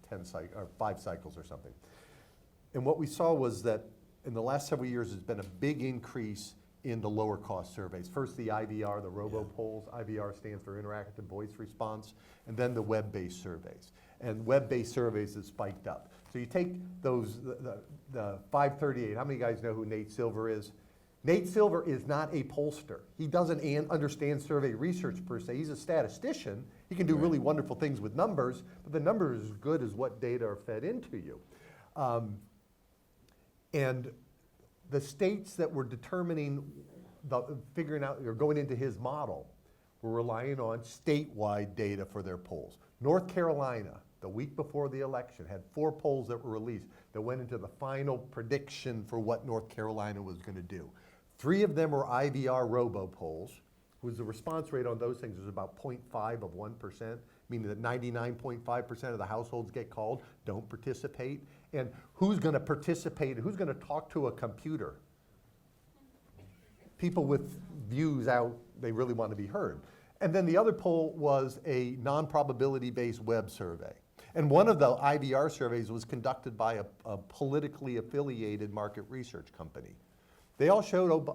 5 cycles or something. And what we saw was that in the last several years, there's been a big increase in the lower cost surveys. First, the IVR, the robo-polls. IVR stands for interactive voice response, and then the web-based surveys. And web-based surveys have spiked up. So you take those, the 538, how many guys know who Nate Silver is? Nate Silver is not a pollster. He doesn't understand survey research per se. He's a statistician. He can do really wonderful things with numbers, but the number is as good as what data are fed into you. And the states that were determining, figuring out, or going into his model, were relying on statewide data for their polls. North Carolina, the week before the election, had 4 polls that were released that went into the final prediction for what North Carolina was going to do. 3 of them were IVR robo-polls, whose the response rate on those things was about 0.5 of 1%, meaning that 99.5% of the households get called, don't participate. And who's going to participate? Who's going to talk to a computer? People with views out, they really want to be heard. And then the other poll was a non-probability-based web survey. And one of the IVR surveys was conducted by a politically affiliated market research company. They all showed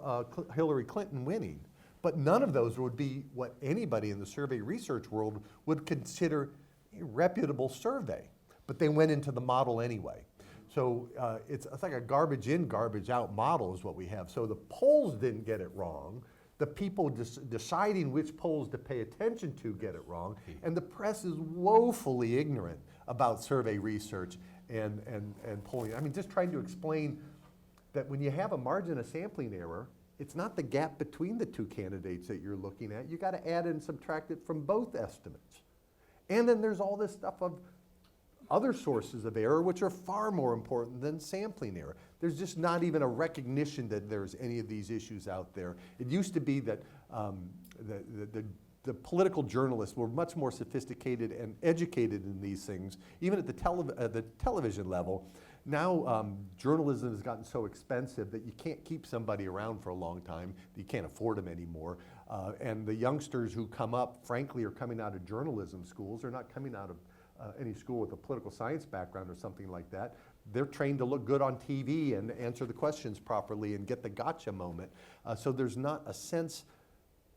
Hillary Clinton winning, but none of those would be what anybody in the survey research world would consider a reputable survey. But they went into the model anyway. So it's like a garbage in, garbage out model is what we have. So the polls didn't get it wrong. The people deciding which polls to pay attention to get it wrong. And the press is woefully ignorant about survey research and polling. I mean, just trying to explain that when you have a margin of sampling error, it's not the gap between the 2 candidates that you're looking at. You got to add and subtract it from both estimates. And then there's all this stuff of other sources of error, which are far more important than sampling error. There's just not even a recognition that there's any of these issues out there. It used to be that the political journalists were much more sophisticated and educated in these things, even at the television level. Now journalism has gotten so expensive that you can't keep somebody around for a long time. You can't afford them anymore. And the youngsters who come up, frankly, are coming out of journalism schools. They're not coming out of any school with a political science background or something like that. They're trained to look good on TV and answer the questions properly and get the gotcha moment. So there's not a sense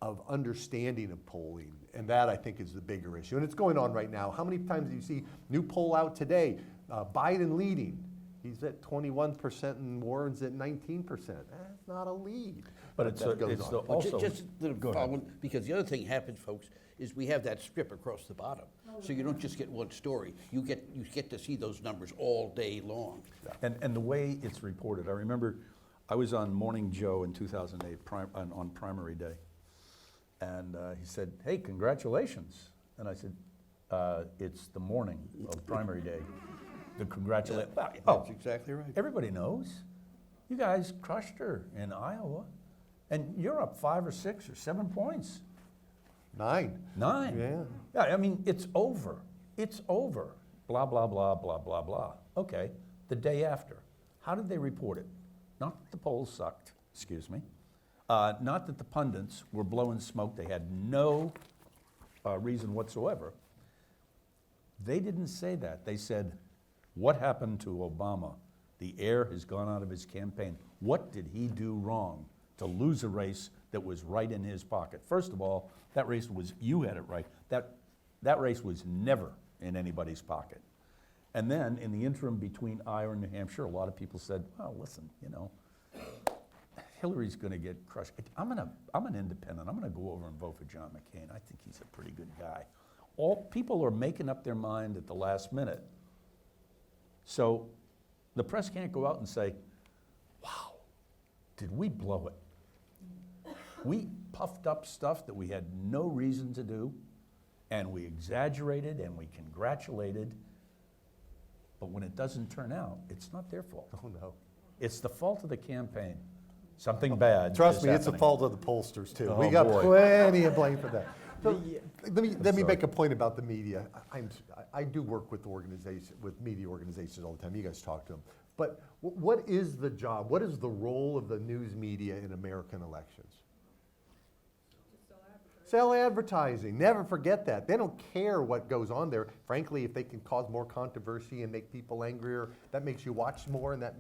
of understanding of polling, and that I think is the bigger issue. And it's going on right now. How many times do you see new poll out today, Biden leading? He's at 21% and Warren's at 19%. That's not a lead. But it's also Just a little Go ahead. follow, because the other thing happens, folks, is we have that strip across the bottom. So you don't just get one story. You get to see those numbers all day long. And the way it's reported, I remember I was on Morning Joe in 2008 on primary day, and he said, "Hey, congratulations!" And I said, "It's the morning of primary day." The congratulations. That's exactly right. Everybody knows. You guys crushed her in Iowa, and you're up 5 or 6 or 7 points. 9. 9. Yeah. Yeah, I mean, it's over. It's over. Blah, blah, blah, blah, blah, blah. Okay, the day after. How did they report it? Not that the polls sucked, excuse me. Not that the pundits were blowing smoke. They had no reason whatsoever. They didn't say that. They said, what happened to Obama? The air has gone out of his campaign. What did he do wrong to lose a race that was right in his pocket? First of all, that race was, you had it right, that race was never in anybody's pocket. And then in the interim between Iowa and New Hampshire, a lot of people said, well, listen, you know, Hillary's going to get crushed. I'm an independent. I'm going to go over and vote for John McCain. I think he's a pretty good guy. All people are making up their mind at the last minute. So the press can't go out and say, wow, did we blow it? We puffed up stuff that we had no reason to do, and we exaggerated and we congratulated. But when it doesn't turn out, it's not their fault. Oh, no. It's the fault of the campaign. Something bad Trust is me, it's the happening. fault of the pollsters, too. Oh, We got boy. plenty of blame for that. So, let me sorry. make a point about the media. I do work with media organizations all the time. You guys talk to them. But what is the job? What is the role of the news media in American elections? Sell advertising. Never forget that. They don't care what goes on there. Frankly, if they can cause more controversy and make people angrier, that makes you watch more, and that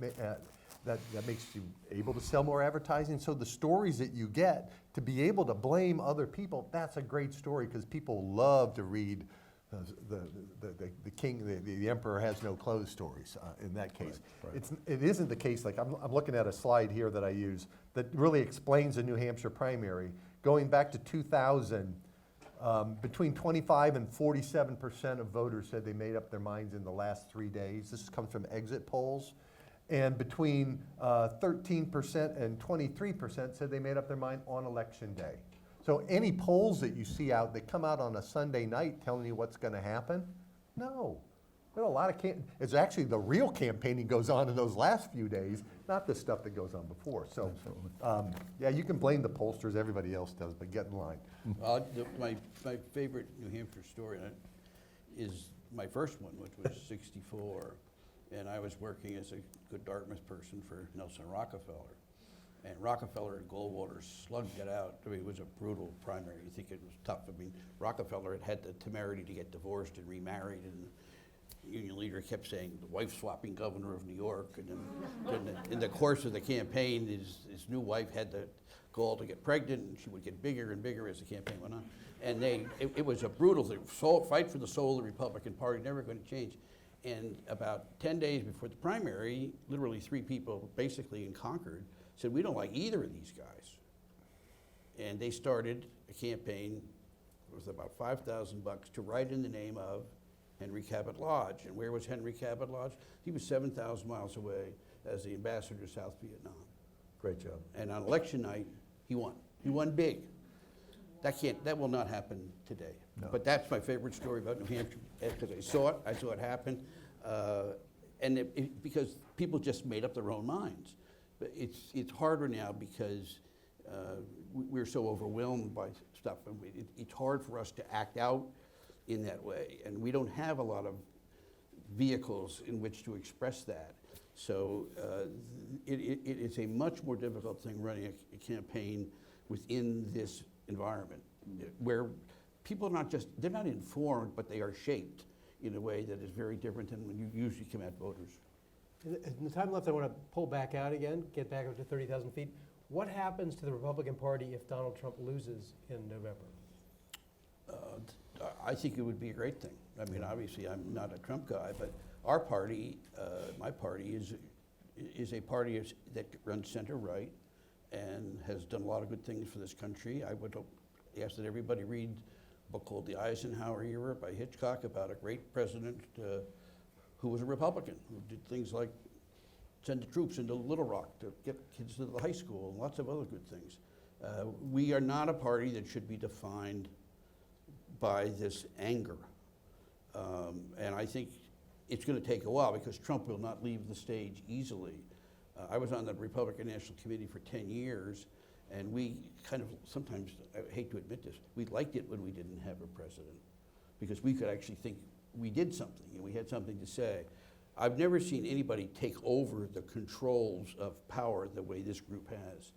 makes you able to sell more advertising. So the stories that you get, to be able to blame other people, that's a great story, because people love to read the emperor has no clothes stories in that case. Right. It isn't the case, like I'm looking at a slide here that I use that really explains the New Hampshire primary. Going back to 2000, between 25 and 47% of voters said they made up their minds in the last 3 days. This comes from exit polls. And between 13% and 23% said they made up their mind on election day. So any polls that you see out that come out on a Sunday night telling you what's going to happen, no. There's a lot of it's actually the real campaigning goes on in those last few days, not the stuff that goes on before. So, yeah, you can blame the pollsters, everybody else does, but get in line. My favorite New Hampshire story is my first one, which was 64. And I was working as a good Dartmouth person for Nelson Rockefeller. And Rockefeller and Goldwater slugged it out. I mean, it was a brutal primary. You think it was tough. I mean, Rockefeller had the temerity to get divorced and remarried, and the union leader kept saying, the wife-swapping governor of New York. And then in the course of the campaign, his new wife had the goal to get pregnant, and she would get bigger and bigger as the campaign went on. And it was a brutal thing. Fight for the soul of the Republican Party, never going to change. And about 10 days before the primary, literally 3 people, basically in Concord, said, we don't like either of these guys. And they started a campaign, it was about $5,000 to write in the name of Henry Cabot Lodge. And where was Henry Cabot Lodge? He was 7,000 miles away as the ambassador to South Vietnam. Great job. And on election night, he won. He won big. That will not happen today. No. But that's my favorite story about New Hampshire, because I saw it happen, and because people just made up their own minds. But it's harder now because we're so overwhelmed by stuff, and it's hard for us to act out in that way, and we don't have a lot of vehicles in which to express that. So it's a much more difficult thing running a campaign within this environment, where people are they're not informed, but they are shaped in a way that is very different than when you usually come at voters. In the time left, I want to pull back out again, get back up to 30,000 feet. What happens to the Republican Party if Donald Trump loses in November? I think it would be a great thing. I mean, obviously, I'm not a Trump guy, but our party, my party, is a party that runs center-right and has done a lot of good things for this country. I would ask that everybody read a book called The Eisenhower Era by Hitchcock about a great president who was a Republican, who did things like send the troops into Little Rock to get kids to the high school and lots of other good things. We are not a party that should be defined by this anger. And I think it's going to take a while because Trump will not leave the stage easily. I was on the Republican National Committee for 10 years, and we kind of, sometimes, I hate to admit this, we liked it when we didn't have a president because we could actually think we did something and we had something to say. I've never seen anybody take over the controls of power the way this group has.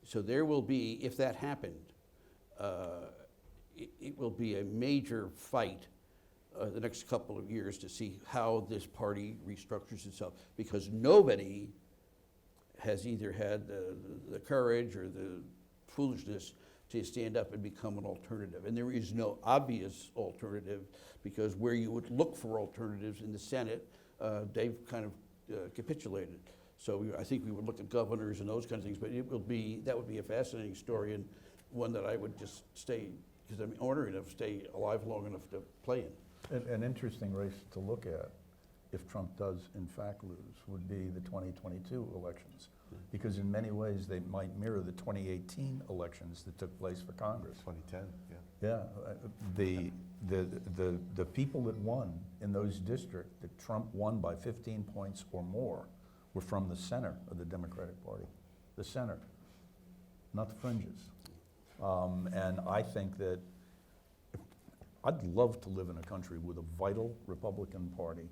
So there will be, if that happened, it will be a major fight the next couple of years to see how this party restructures itself, because nobody has either had the courage or the foolishness to stand up and become an alternative. And there is no obvious alternative, because where you would look for alternatives in the Senate, they've kind of capitulated. So I think we would look at governors and those kind of things, but that would be a fascinating story, and one that I would just stay, because I'm ornery enough to stay alive long enough to play in. An interesting race to look at, if Trump does in fact lose, would be the 2022 elections. Because in many ways, they might mirror the 2018 elections that took place for Congress. 2010, The people that won in those districts that Trump won by 15 points or more were from the center of the Democratic Party. The center, not the fringes. And I think that I'd love to live in a country with a vital Republican Party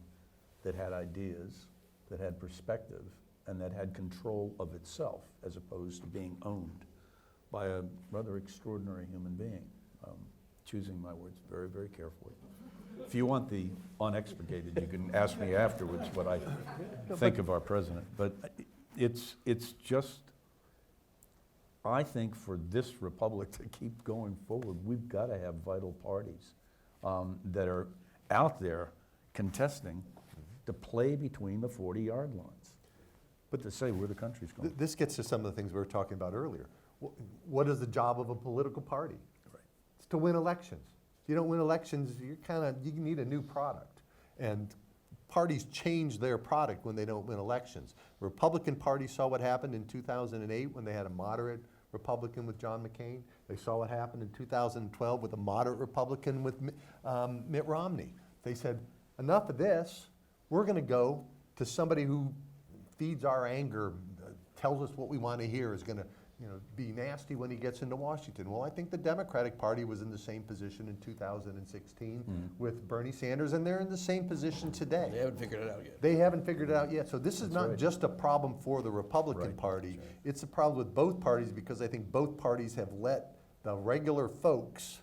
that had ideas, that had perspective, and that had control of itself, as opposed to being owned by a rather extraordinary human being. Choosing my words very, very carefully. If you want the unexpurgated, you can ask me afterwards what I think of our president. But it's just, I think for this republic to keep going forward, we've got to have vital parties that are out there contesting to play between the 40-yard lines, but to say where the country's going. This gets to some of the things we were talking about earlier. What is the job of a political party? Right. It's to win elections. If you don't win elections, you need a new product. And parties change their product when they don't win elections. The Republican Party saw what happened in 2008 when they had a moderate Republican with John McCain. They saw what happened in 2012 with a moderate Republican with Mitt Romney. They said, enough of this. We're going to go to somebody who feeds our anger, tells us what we want to hear, is going to be nasty when he gets into Washington. Well, I think the Democratic Party was in the same position in 2016 with Bernie Sanders, and they're in the same position today. They haven't figured it out yet. They haven't figured it out yet. So this is not right. just a problem for the Republican Party. That's right. It's a problem with both parties, because I think both parties have let the regular folks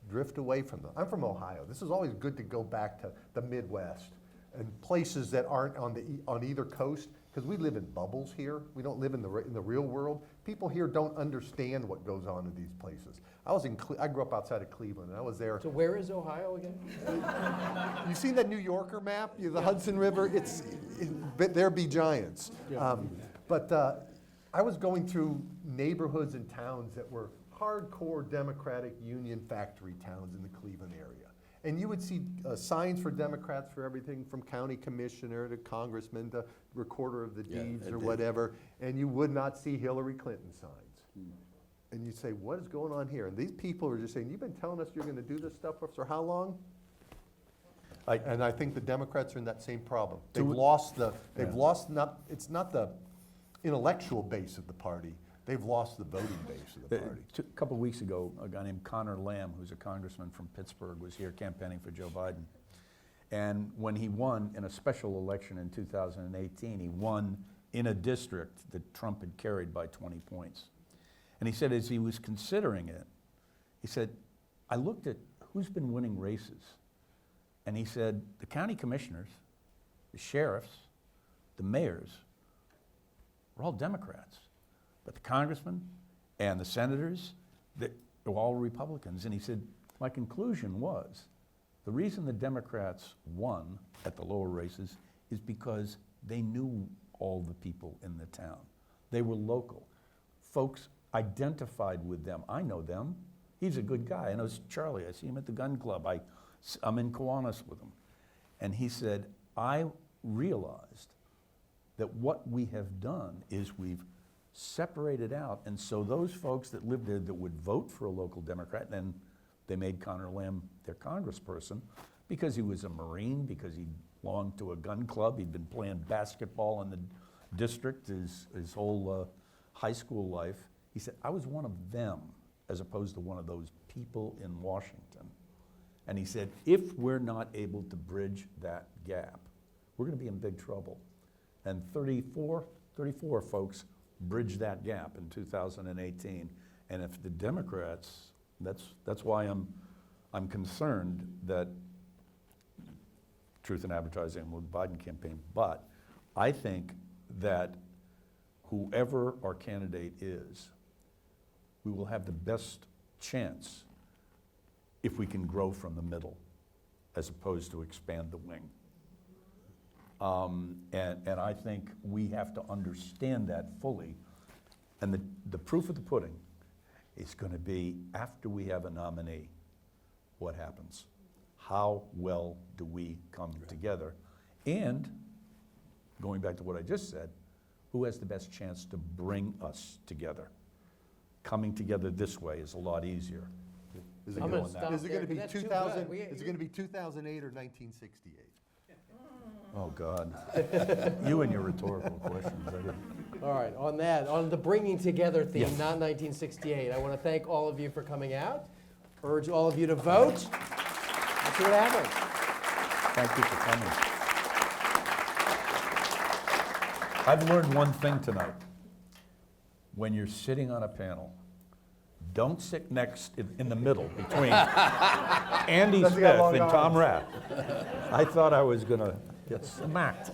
drift away from them. I'm from Ohio. This is always good to go back to the Midwest and places that aren't on either coast, because we live in bubbles here. We don't live in the real world. People here don't understand what goes on in these places. I grew up outside of Cleveland, and I was there. So where is Ohio again? You seen that New Yorker map? The Hudson River. There be giants. Yeah. I was going through neighborhoods and towns that were hardcore Democratic Union factory towns in the Cleveland area. And you would see signs for Democrats for everything from county commissioner to congressman to recorder of the deeds or whatever, and you would not see Hillary Clinton signs. And you'd say, what is going on here? And these people are just saying, you've been telling us you're going to do this stuff for how long? And I think the Democrats are in that same problem. They've lost it's not the intellectual base of the party. They've lost the voting base of the party. A couple of weeks ago, a guy named Connor Lamb, who's a congressman from Pittsburgh, was here campaigning for Joe Biden. And when he won in a special election in 2018, he won in a district that Trump had carried by 20 points. And he said, as he was considering it, he said, I looked at who's been winning races. And he said, the county commissioners, the sheriffs, the mayors, were all Democrats. But the congressmen and the senators, they were all Republicans. And he said, my conclusion was, the reason the Democrats won at the lower races is because they knew all the people in the town. They were local. Folks identified with them. I know them. He's a good guy. I know Charlie. I see him at the gun club. I'm in Kiwanis with him. And he said, I realized that what we have done is we've separated out, and so those folks that lived there that would vote for a local Democrat, and they made Connor Lamb their congressperson because he was a Marine, because he belonged to a gun club, he'd been playing basketball in the district his whole high school life. He said, I was one of them as opposed to one of those people in Washington. And he said, if we're not able to bridge that gap, we're going to be in big trouble. And 34 folks bridge that gap in 2018. And if the Democrats, that's why I'm concerned that truth in advertising with the Biden campaign, but I think that whoever our candidate is, we will have the best chance if we can grow from the middle as opposed to expand the wing. And I think we have to understand that fully. And the proof of the pudding is going to be after we have a nominee, what happens? How well do we come together? And going back to what I just said, who has the best chance to bring us together? Coming together this way is a lot easier. Is I'm it gonna going stop is it there, going to be that's too 2000? good. Is it going to be 2008 or 1968? Oh, God. You and your rhetorical questions. All right, on the bringing together theme, Yes. not 1968, I want to thank all of you for coming out. Urge all of you to vote. Let's see what happens. Thank you for coming. I've learned one thing tonight. When you're sitting on a panel, don't sit next in the middle between Andy Does he Smith have long and Tom arms? Rath. I thought I was going to get smacked.